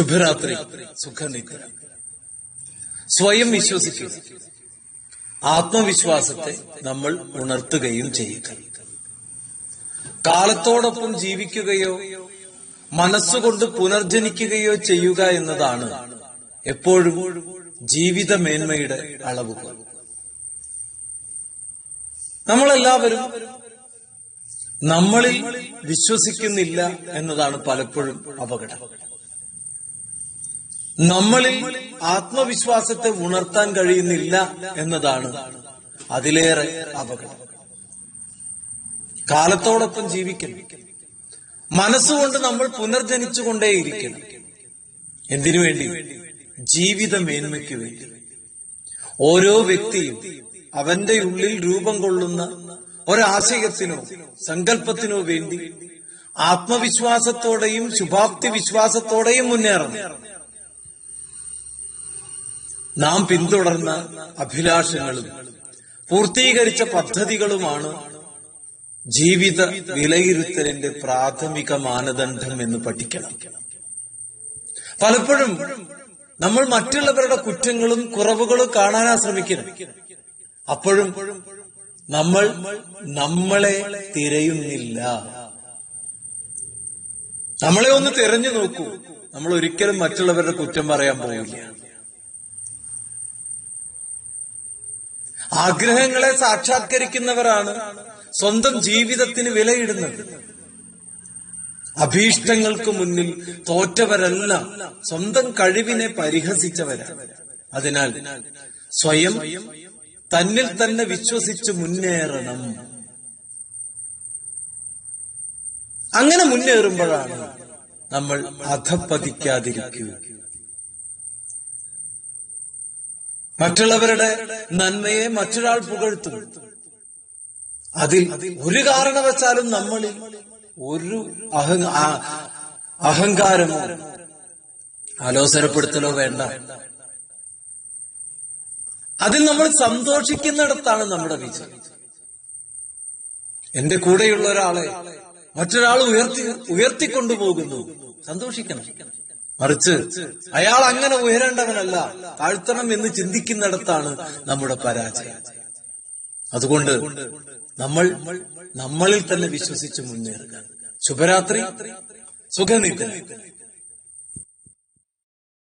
ശുഭരാത്രി, സുഖനിദ്ര. സ്വയം വിശ്വസിക്കുക. ആത്മവിശ്വാസത്തെ നമ്മൾ ഉണർത്തുകയും ചെയ്യുക. കാലത്തോടൊപ്പം ജീവിക്കുകയോ മനസ്സുകൊണ്ട് പുനർജനിക്കുകയോ ചെയ്യുക എന്നതാണ് എപ്പോഴും ജീവിത മേന്മയുടെ അളവുകൾ. നമ്മളെല്ലാവരും നമ്മളിൽ വിശ്വസിക്കുന്നില്ല എന്നതാണ് പലപ്പോഴും അപകടം. നമ്മളിൽ ആത്മവിശ്വാസത്തെ ഉണർത്താൻ കഴിയുന്നില്ല എന്നതാണ് അതിലേറെ അപകടം. കാലത്തോടൊപ്പം ജീവിക്കണം. മനസ്സുകൊണ്ട് നമ്മൾ പുനർജനിച്ചുകൊണ്ടേയിരിക്കണം. എന്തിനു വേണ്ടി? ജീവിത മേന്മയ്ക്ക് വേണ്ടി. ഓരോ വ്യക്തിയും അവന്റെ ഉള്ളിൽ രൂപം കൊള്ളുന്ന ഒരാശയത്തിനോ സങ്കല്പത്തിനോ വേണ്ടി ആത്മവിശ്വാസത്തോടെയും ശുഭാപ്തി വിശ്വാസത്തോടെയും മുന്നേറണം. നാം പിന്തുടർന്ന അഭിലാഷങ്ങളും പൂർത്തീകരിച്ച പദ്ധതികളുമാണ് ജീവിത വിലയിരുത്തലിന്റെ പ്രാഥമിക മാനദണ്ഡം എന്ന് പഠിക്കണം. പലപ്പോഴും നമ്മൾ മറ്റുള്ളവരുടെ കുറ്റങ്ങളും കുറവുകളും കാണാനാ ശ്രമിക്കണം. അപ്പോഴും നമ്മൾ നമ്മളെ തിരയുന്നില്ല. നമ്മളെ ഒന്ന് തിരഞ്ഞു നോക്കൂ. നമ്മൾ ഒരിക്കലും മറ്റുള്ളവരുടെ കുറ്റം പറയാൻ പോവില്ല. ആഗ്രഹങ്ങളെ സാക്ഷാത്കരിക്കുന്നവരാണ് സ്വന്തം ജീവിതത്തിന് വിലയിടുന്നത്. അഭീഷ്ടങ്ങൾക്ക് മുന്നിൽ തോറ്റവരെല്ലാം സ്വന്തം കഴിവിനെ പരിഹസിച്ചവരാണ്. അതിനാൽ സ്വയം തന്നിൽ തന്നെ വിശ്വസിച്ച് മുന്നേറണം. അങ്ങനെ മുന്നേറുമ്പോഴാണ് നമ്മൾ അധപ്പതിക്കാതിരിക്കുക. മറ്റുള്ളവരുടെ നന്മയെ മറ്റൊരാൾ പുകഴ്ത്തും. അതിൽ ഒരു കാരണവശാലും നമ്മളിൽ ഒരു അഹങ്കാരമോ ആലോചനപ്പെടുത്തലോ വേണ്ട. അതിൽ നമ്മൾ സന്തോഷിക്കുന്നിടത്താണ് നമ്മുടെ വിജയം. എന്റെ കൂടെയുള്ള ഒരാളെ മറ്റൊരാൾ ഉയർത്തിക്കൊണ്ടുപോകുന്നു, സന്തോഷിക്കണം. മറിച്ച് അയാൾ അങ്ങനെ ഉയരേണ്ടവനല്ല, താഴ്ത്തണം എന്ന് ചിന്തിക്കുന്നിടത്താണ് നമ്മുടെ പരാജയം. അതുകൊണ്ട് നമ്മൾ നമ്മളിൽ തന്നെ വിശ്വസിച്ച് മുന്നേറുക. ശുഭരാത്രി, സുഖനിദ്ര.